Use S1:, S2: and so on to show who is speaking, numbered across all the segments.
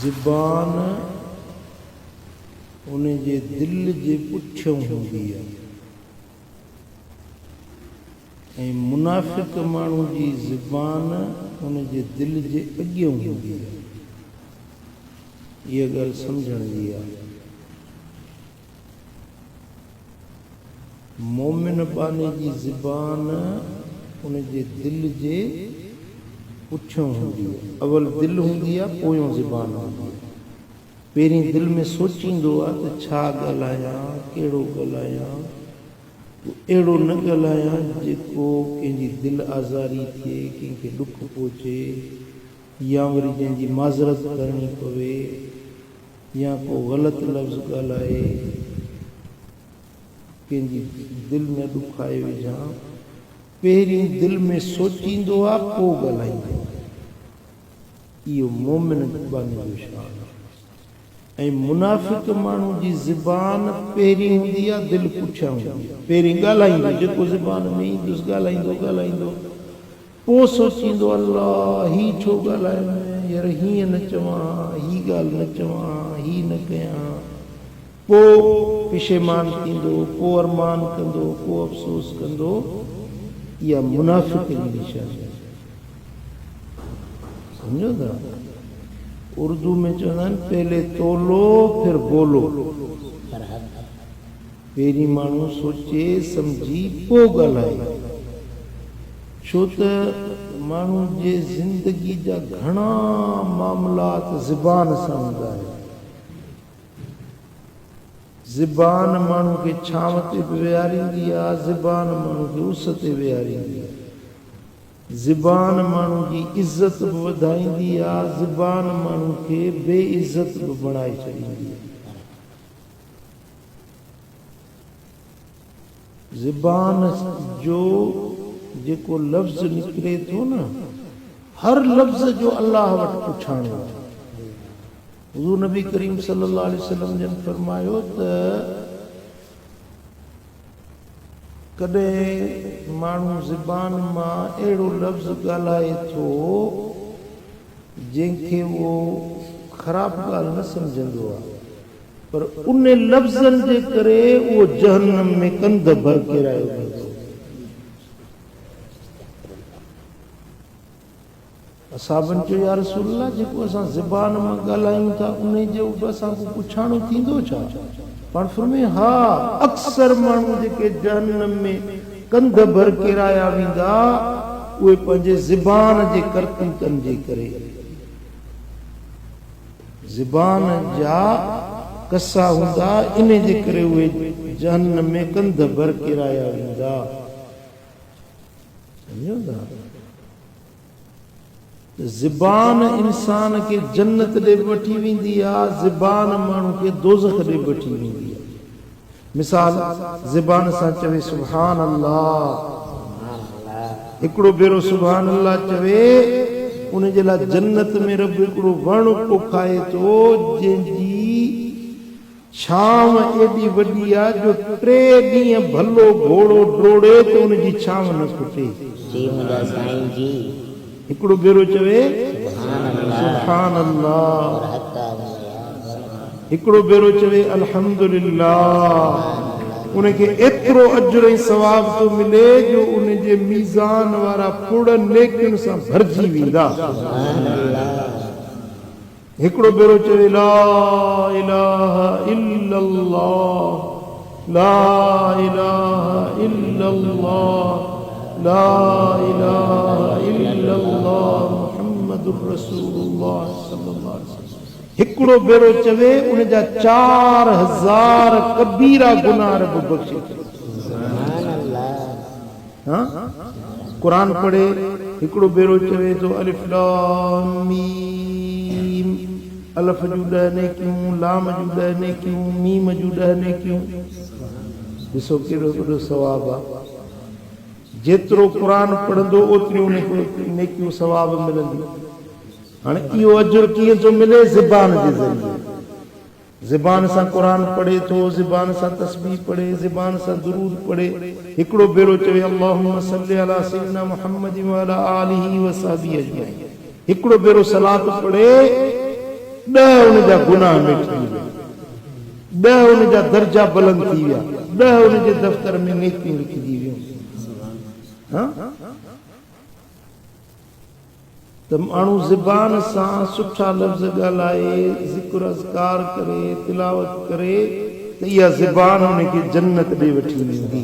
S1: ज़बान उन जे दिल जे पुठियों हूंदी आहे ऐं मुनाफ़िक़ माण्हू जी ज़बान उन जे दिल जे अॻियों हूंदी आहे। इहा ॻाल्हि सम्झण जी आहे। मोमिन बाने जी ज़बान उन जे दिल जे पुठियों हूंदी आहे। अवल दिल हूंदी आहे, पोयों ज़बान हूंदी आहे। पहिरीं दिल में सोचींदो आहे त छा ॻाल्हायां, कहिड़ो ॻाल्हायां, अहिड़ो न ॻाल्हायां जेको कंहिंजी दिल आज़ारी थिए, कंहिंखे ॾुख पहुचे, या वरी जंहिंजी माज़रत करणी पवे, या को ग़लति लफ़्ज़ ॻाल्हाए, कंहिंजी दिल में ॾुखाए विझां। पहिरीं दिल में सोचींदो आहे, पोइ ॻाल्हाईंदो आहे। इहो मोमिन बाने जो शान आहे। ऐं मुनाफ़िक़ माण्हू जी ज़बान पहिरीं हूंदी आहे, दिल पुठियां हूंदी आहे। पहिरीं ॻाल्हाईंदो, जेको ज़बान में ईंदुसि ॻाल्हाईंदो, पोइ सोचींदो अल्लाह ही छो ॻाल्हायां, यार हीअं न चवां, ही ॻाल्हि न चवां, ही न कयां। पोइ पिशेमान थींदो, पोइ अरमान कंदो, पोइ अफ़सोस कंदो। इहा मुनाफ़िक़ जी निशानी आहे। सम्झो था? उर्दू में चवंदा आहिनि पहले तोलो फिर बोलो। पहिरीं माण्हू सोचे सम्झी पोइ ॻाल्हाए। छो त माण्हू जे ज़िंदगी जा घणा मामलात ज़बान सां हूंदा आहिनि। ज़बान माण्हू खे छांव ते बि विहारींदी आहे, ज़बान माण्हू खे उस ते विहारींदी आहे। ज़बान माण्हू जी इज़त बि वधाईंदी आहे, ज़बान माण्हू खे बेइज़त बि बणाए छॾींदी आहे। ज़बान जो जेको लफ़्ज़ निकिरे थो न, हर लफ़्ज़ जो अल्लाह वटि पुछाणो आहे। हुज़ूर नबी करीम सल्लल्लाहु अलैहि वसल्लम जन फरमायो त कॾहिं माण्हू ज़बान मां अहिड़ो लफ़्ज़ ॻाल्हाए थो जंहिंखे उहो ख़राबु ॻाल्हि न सम्झंदो आहे, पर उन लफ़्ज़नि जे करे उहो जहन्नम में कंध भर किरायो वेंदो। असाबनि चयो या रसूल अल्लाह, जेको असां ज़बान मां ॻाल्हायूं था उन जो बि असांखे पुछाणो थींदो छा? पाण फरमाए हा, अक्सर माण्हू जेके जहन्नम में कंध भर किराया वेंदा उहे पंहिंजे ज़बान जे करतूतनि जे करे। ज़बान जा कसा हूंदा, इन जे करे उहे जहन्नम में कंध भर किराया वेंदा। सम्झो था? ज़बान इंसान खे जन्नत ॾे वठी वेंदी आहे, ज़बान माण्हू खे दोज़ख ॾे वठी वेंदी आहे। मिसाल, ज़बान सां चवे सुभान अल्लाह, हिकिड़ो भेरो सुभान अल्लाह चवे, उन जे लाइ जन्नत में रब हिकिड़ो वण पोखाए थो जंहिंजी छांव एॾी वॾी आहे जो 3 ॾींहं भलो घोड़ो डोड़े त उन जी छांव न खुटे। हिकिड़ो भेरो चवे सुभान अल्लाह, हिकिड़ो भेरो चवे अल्हम्दुलिल्लाह। उनखे एतिरो अजर ऐं सवाब थो मिले जो उन जे मीज़ान वारा पुड़ नेकियुनि सां भरिजी वेंदा। हिकिड़ो भेरो चवे ला इलाहा इल्लल्लाह, ला इलाहा इल्लल्लाह, ला इलाहा इल्लल्लाह मुहम्मदुर रसूलुल्लाह सल्लल्लाहु अलैहि वसल्लम। हिकिड़ो भेरो चवे, उन जा 4000 कबीरा गुनाह रब बख़्शे। कुरान पढ़े, हिकिड़ो भेरो चवे तो अलिफ लाम मीम, अलिफ जूं 10 नेकियूं, लाम जूं 10 नेकियूं, मीम जूं 10 नेकियूं। ॾिसो केॾो वॾो सवाब आहे। जेतिरो क़ुरान पढ़ंदो ओतिरियूं नेकियूं सवाब मिलंदियूं। हाणे इहो अजर कीअं थो मिले? ज़बान जे ज़रिए। ज़बान सां क़ुरान पढ़े थो, ज़बान सां तस्बीह पढ़े, ज़बान सां दुरूद पढ़े। हिकिड़ो भेरो चवे अल्लाहुम्मा सल्ली अला सय्यिदना मुहम्मद व अला आलिहि व सहबिहि अजमईन। हिकिड़ो भेरो सलात पढ़े 10 उन जा गुनाह मिटी विया, 10 उन जा दर्जा बुलंद थी विया, 10 उन जे दफ़्तर में नेकियूं लिखिजी वियूं। त माण्हू ज़बान सां सुठा लफ़्ज़ ॻाल्हाए, ज़िक्र अज़कार करे, तिलावत करे त इहा ज़बान उनखे जन्नत ॾे वठी वेंदी।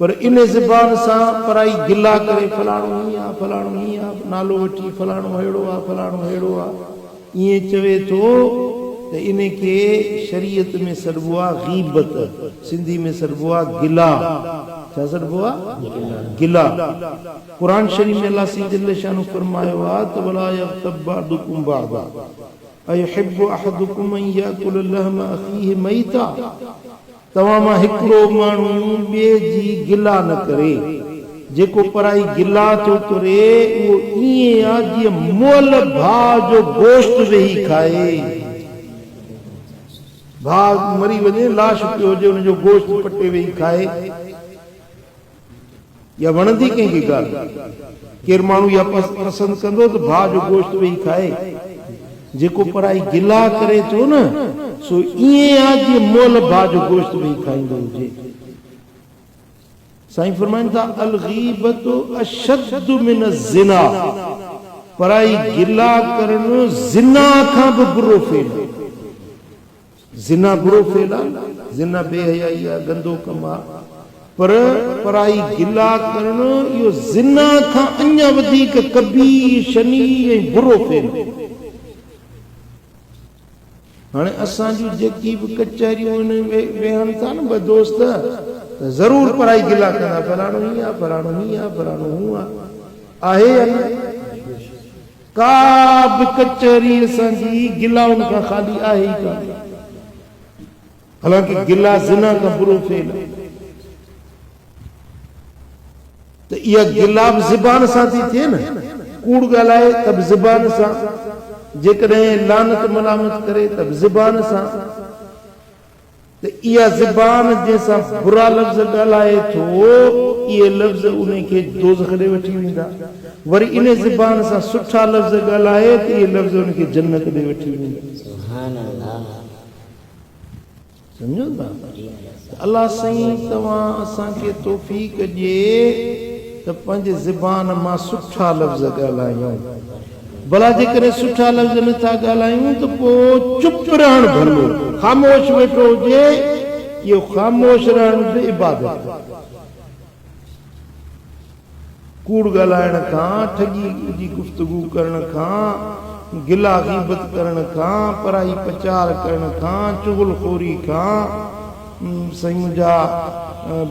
S1: पर इन ज़बान सां पराई गिला करे फलाणो हीअं आहे, फलाणो हीअं आहे, नालो वठी फलाणो अहिड़ो आहे, फलाणो अहिड़ो आहे, ईअं चवे थो त इनखे शरीयत में सॾिबो आहे ग़ीबत, सिंधी में सॾिबो आहे गिला। छा सॾिबो आहे? गिला। क़ुरान शरीफ़ में अल्लाह जल्ल शानु फरमायो आहे त वला यग़्तब बअदुकुम बअदा अयुहिब्बु अहदुकुम अन याकुल लहम अखीहि मैता। तव्हां मां हिकिड़ो माण्हू ॿिए जी गिला न करे। जेको पराई गिला थो करे उहो ईअं आहे जीअं मोल भाउ जो गोश्त वेही खाए। भाउ मरी वञे, लाश पियो हुजे, हुनजो गोश्त पटे वेही खाए। या वणंदी कंहिंखे ॻाल्हि? केरु माण्हू इहा पसंदि कंदो त भाउ जो गोश्त वेही खाए? जेको पराई गिला करे थो न सो ईअं आहे जीअं मोल भाउ जो गोश्त वेही खाईंदो हुजे। साईं फरमाइनि था अल ग़ीबतु अशद्दु मिन ज़िना। पराई गिला करणु ज़िना खां बि बुरो फेल। ज़िना बुरो फेल आहे, ज़िना बेहयाई आहे, गंदो कमु आहे। पर पराई गिला करणु इहो ज़िना खां अञा वधीक कबीर, शनी ऐं बुरो फेल। हाणे असां जूं जेकी बि कचहरियूं वेहनि था न ॿ दोस्त, त ज़रूर पराई गिला कंदा, फलाणो हीअं आहे, फलाणो हीअं आहे, फलाणो हूअं आहे या न? का बि कचहरी असांजी गिलाउनि खां ख़ाली आहे ई कान। हालांकि गिला ज़िना खां बुरो फेल आहे। त इहा गिला बि ज़बान सां थी थिए न। कूड़ ॻाल्हाए त बि ज़बान सां, जेकॾहिं लानत मलामत करे त बि ज़बान सां। त इहा ज़बान जंहिंसां बुरा लफ़्ज़ ॻाल्हाए थो, इहे लफ़्ज़ उनखे दोज़ख ॾे वठी वेंदा। वरी इन ज़बान सां सुठा लफ़्ज़ ॻाल्हाए त इहे लफ़्ज़ उनखे जन्नत ॾे वठी वेंदा। सुभान अल्लाह। सम्झो था? अल्लाह साईं तव्हां असांखे तौफ़ीक़ ॾिए त पंहिंजे ज़बान मां सुठा लफ़्ज़ ॻाल्हायूं। भला जेकॾहिं सुठा लफ़्ज़ नथा ॻाल्हायूं त पोइ चुप रहणु भलो, ख़ामोश वेठो हुजे। इहो ख़ामोश रहण बि इबादत। कूड़ ॻाल्हाइण खां, ठगी जी गुफ़्तगू करण खां, गिला ग़ीबत करण खां, पराई प्रचार करण खां, चुगलखोरी खां, साईं मुंहिंजा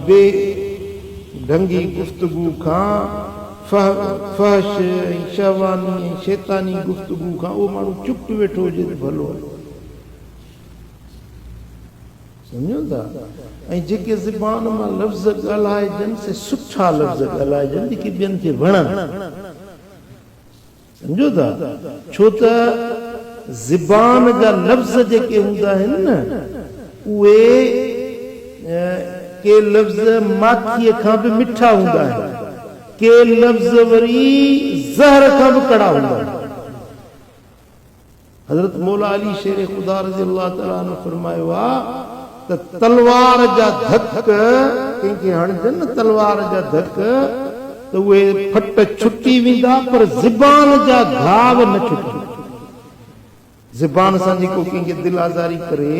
S1: बे ढंगी गुफ़्तगू खां, फहश ऐं शहवानी ऐं शैतानी गुफ़्तगू खां उहो माण्हू चुप वेठो हुजे त भलो। सम्झो था? ऐं जेके ज़बान मां लफ़्ज़ ॻाल्हाइजनि से सुठा लफ़्ज़ ॻाल्हाइजनि जेके ॿियनि खे वणनि। सम्झो था? छो त ज़बान जा लफ़्ज़ जेके हूंदा आहिनि न, उहे के लफ़्ज़ माखीअ खां बि मिठा हूंदा आहिनि, के लफ़्ज़ वरी ज़हर खां बि कड़ा हूंदा आहिनि। हज़रत मौला अली शेर ख़ुदा रज़ियल्लाहु ताला अन्हु फरमायो आहे त तलवार जा धक कंहिंखे हणजनि न, तलवार जा धक त उहे फट छुटी वेंदा, पर ज़बान जा घाव न छुटनि। ज़बान सां जेको कंहिंखे दिलि आज़ारी करे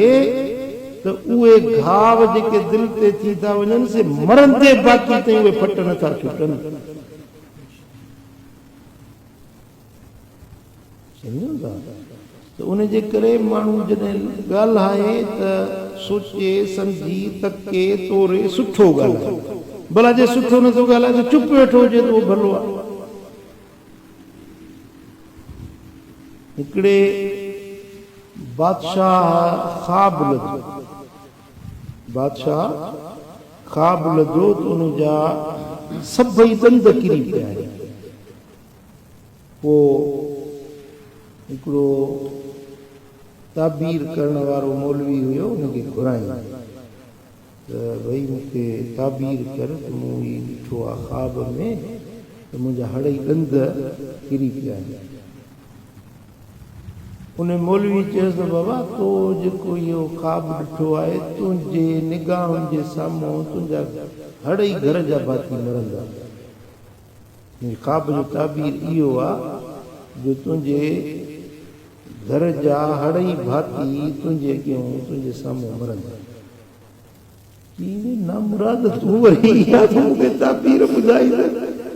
S1: त उहे घाव जेके दिलि ते थी था वञनि से मरंदे बाक़ी ताईं उहे फट नथा छुटनि। सम्झो था? त उन जे करे माण्हू जॾहिं ॻाल्हाए त सोचे सम्झी तके तोरे सुठो ॻाल्हाए। भला जे सुठो नथो ॻाल्हाए त चुप वेठो हुजे त उहो भलो आहे। हिकिड़े बादशाह ख़्वाब लधो, बादशाह ख़्वाब लधो त उनजा सभई दंद किरी पिया। पोइ हिकिड़ो ताबीर करण वारो मौलवी हुयो, हुनखे घुराईं त भई मूंखे ताबीर कर त मूं ही ॾिठो आहे ख़्वाब में त मुंहिंजा हड़ई ॾंद किरी पिया आहिनि। उन मौलवी चयोसि बाबा तो जेको इहो ख़्वाबु ॾिठो आहे तुंहिंजे निगाहुनि जे साम्हूं तुंहिंजा हड़ई घर जा भाती मरंदा। ख़्वाब जो ताबीर इहो आहे जो तुंहिंजे घर जा हड़ई भाती तुंहिंजे अॻियां तुंहिंजे साम्हूं मरंदा। नामुराद तूं वरी मूंखे ताबीर ॿुधाई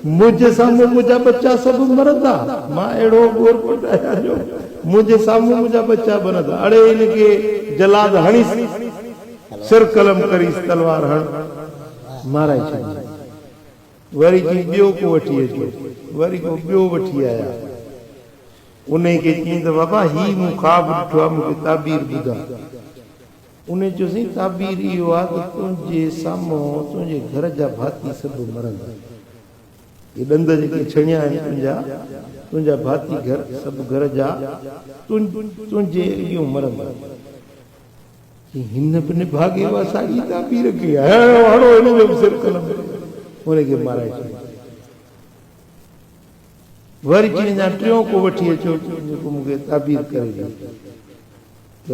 S1: मुंहिंजे साम्हूं मुंहिंजा बच्चा सभु मरंदा। मां अहिड़ो गोर पटाया जो मुंहिंजे साम्हूं मुंहिंजा बच्चा मरंदा। अड़े इनखे जलाद हणी सिर कलम करी तलवार हण माराए छॾी। वरी चई ॿियो को वठी अचो। वरी को ॿियो वठी आया। उन खे चई त बाबा ही मूं ख़्वाब ॾिठो आहे मूंखे ताबीर ॿुधा। उन चयोसीं ताबीर इहो आहे त तुंहिंजे साम्हूं तुंहिंजे घर जा भाती सभु मरंदा। ये ॾंद जेके छणिया आहिनि तुंहिंजा भाती घर सभु घर जा तुंहिंजे इहो मरंदा। हिन बि भागे वा साॻी ताबीर खे हणो हिन जो सिर कलम उनखे माराए छॾियो। वरी चई अञा टियों को वठी अचो जेको मूंखे ताबीर करे ॾियो। त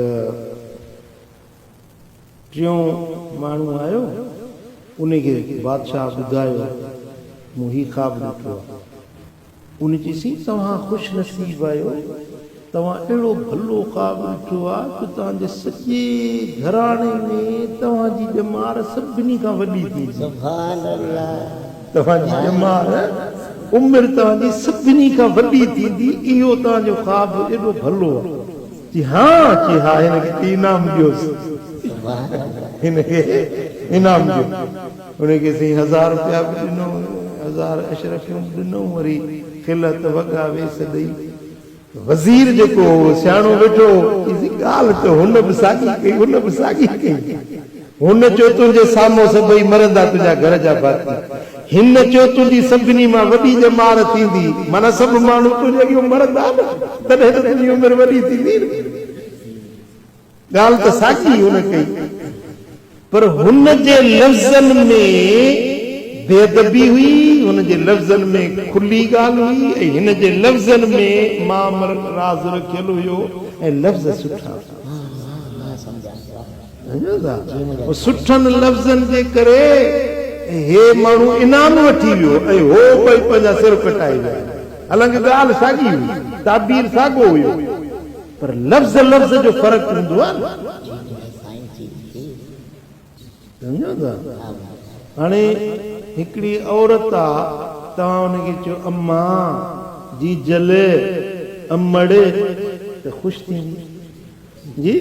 S1: टियों माण्हू आयो। उनखे बादशाह ॿुधायो मूं ही ख़्वाब ॾिठो आहे। उन चईसीं तव्हां ख़ुशि नसीब आहियो तव्हां अहिड़ो भलो ख़्वाब ॾिठो आहे त तव्हांजे सॼे घराणे में तव्हांजी ॼमार सभिनी खां वॾी थी। तव्हांजी ॼमार उमिरि तव्हांजी सभिनी खां वॾी थींदी। इहो तव्हांजो ख़्वाब एॾो भलो आहे। चई हा हिनखे इनाम ॾियोसि। हिनखे इनाम ॾियो। उनखे साईं 1000 रुपया बि ॾिनो 1000 अशरफियूं ॾिनो। वरी खिलत वॻा वेस ॾेई वज़ीर जेको सियाणो वेठो ॻाल्हि त हुन बि साॻी कई हुन बि साॻी कई। हुन चयो तुंहिंजे साम्हूं सभई मरंदा तुंहिंजा घर जा भाती। हिन चयो तुंहिंजी सभिनी मां वॾी ॼमार थींदी। माना सभु माण्हू तुंहिंजे अॻियां मरंदा तॾहिं त तुंहिंजी उमिरि वॾी थींदी। ॻाल्हि त साॻी हुन कई पर हुन जे लफ़्ज़नि में बेअदबी हुई। हुन जे लफ़्ज़नि में खुली ॻाल्हि हुई ऐं हिन जे लफ़्ज़नि में मामर राज़ रखियलु हुयो ऐं लफ़्ज़ सुठा। सुठनि लफ़्ज़नि जे करे हे माण्हू इनाम वठी वियो ऐं हो ॿई पंहिंजा सिर कटाए विया। हालांकि ॻाल्हि साॻी हुई ताबीर साॻियो हुयो पर लफ़्ज़ लफ़्ज़ जो फ़र्क़ु हूंदो आहे। सम्झो था। हाणे हिकिड़ी औरत आहे तव्हां हुनखे चयो अम्मा जी जल अमड़ त ख़ुशि थींदी जी।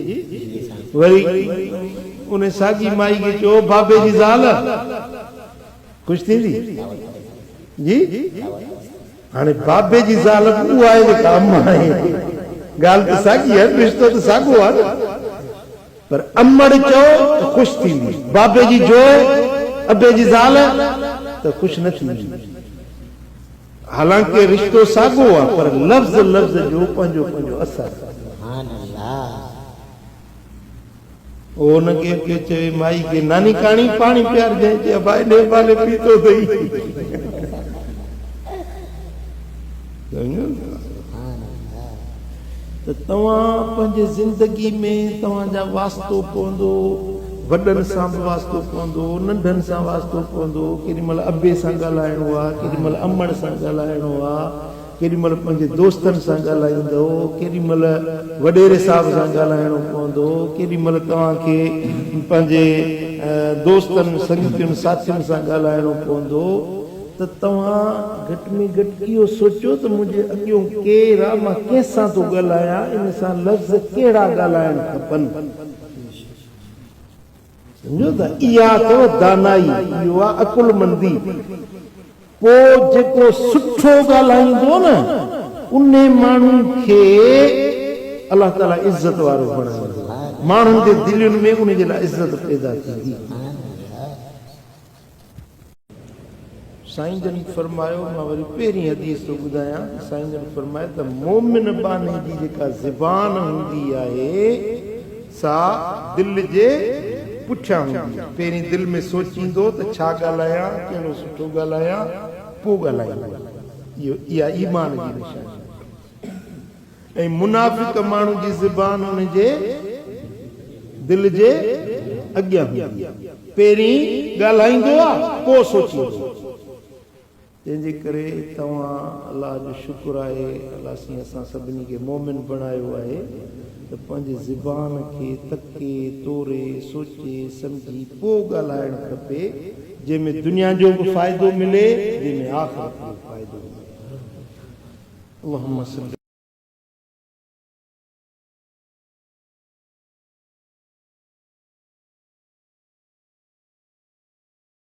S1: वरी उन साॻी माई खे चयो बाबे जी ज़ाल ख़ुशि थींदी जी। हाणे बाबे जी ज़ाल उहा आहे जेका अम्मा आहे। ॻाल्हि त साॻी आहे रिश्तो त साॻियो आहे पर अमड़ चओ त ख़ुशि थींदी। बाबे जी जोइ अबे जी ज़ाल त ख़ुशि न थींदी। हालांकि रिश्तो साॻियो आहे पर लफ़्ज़ लफ़्ज़ जो पंहिंजो पंहिंजो असरु। हुनखे चए माई खे नानी काणी पाणी पियारजांइ। चए भाई ॾे बाले पीतो अथई। त तव्हां पंहिंजे ज़िंदगी में तव्हांजा वास्तो पवंदो वॾनि सां बि वास्तो पवंदो नंढनि सां वास्तो पवंदो। केॾी महिल अबे सां ॻाल्हाइणो आहे केॾी महिल अमड़ सां ॻाल्हाइणो आहे केॾी महिल पंहिंजे दोस्तनि सां ॻाल्हाईंदो केॾी महिल वॾेरे साहिब सां ॻाल्हाइणो पवंदो केॾी महिल तव्हांखे पंहिंजे दोस्तनि संगतियुनि साथियुनि सां ॻाल्हाइणो पवंदो। त तव्हां घटि में घटि इहो सोचो त मुंहिंजे अॻियां केरु आहे मां कंहिंसां थो ॻाल्हायां इन सां लफ़्ज़ कहिड़ा ॻाल्हाइण खपनि। सम्झो था। इहा अथव दानाई इहो आहे अकुलमंदी। पोइ जेको सुठो ॻाल्हाईंदो न उन माण्हू खे अलाह ताला इज़त वारो बणाईंदो। माण्हुनि जे दिलनि में उन जे लाइ इज़त पैदा थींदी। साईं जन फरमायो मां वरी पहिरीं हदीस थो ॿुधायां। साईं जन फरमायो त मोमिन बाने जी जेका ज़बान हूंदी आहे सा दिलि जे पुठियां हूंदी। पहिरीं दिलि में सोचींदो त छा ॻाल्हायां कहिड़ो सुठो ॻाल्हायां पोइ ॻाल्हाईंदो। इहा ईमान जी निशानी। ऐं मुनाफ़िक माण्हू जी ज़बान हुन जे दिल जे अॻियां हूंदी आहे। पहिरीं ॻाल्हाईंदो आहे पोइ सोचींदो। तंहिंजे करे तव्हां अलाह जो शुक्र आहे, अलाह साईं असां सभिनी खे मोमिन बणायो आहे त पंहिंजी ज़बान खे तके तोरे सोचे सम्झी पोइ ॻाल्हाइणु खपे, जंहिंमें दुनिया जो बि फ़ाइदो मिले, जंहिंमें आख़िरत जो फ़ाइदो मिले। अल्लाहुम्मा सल्ली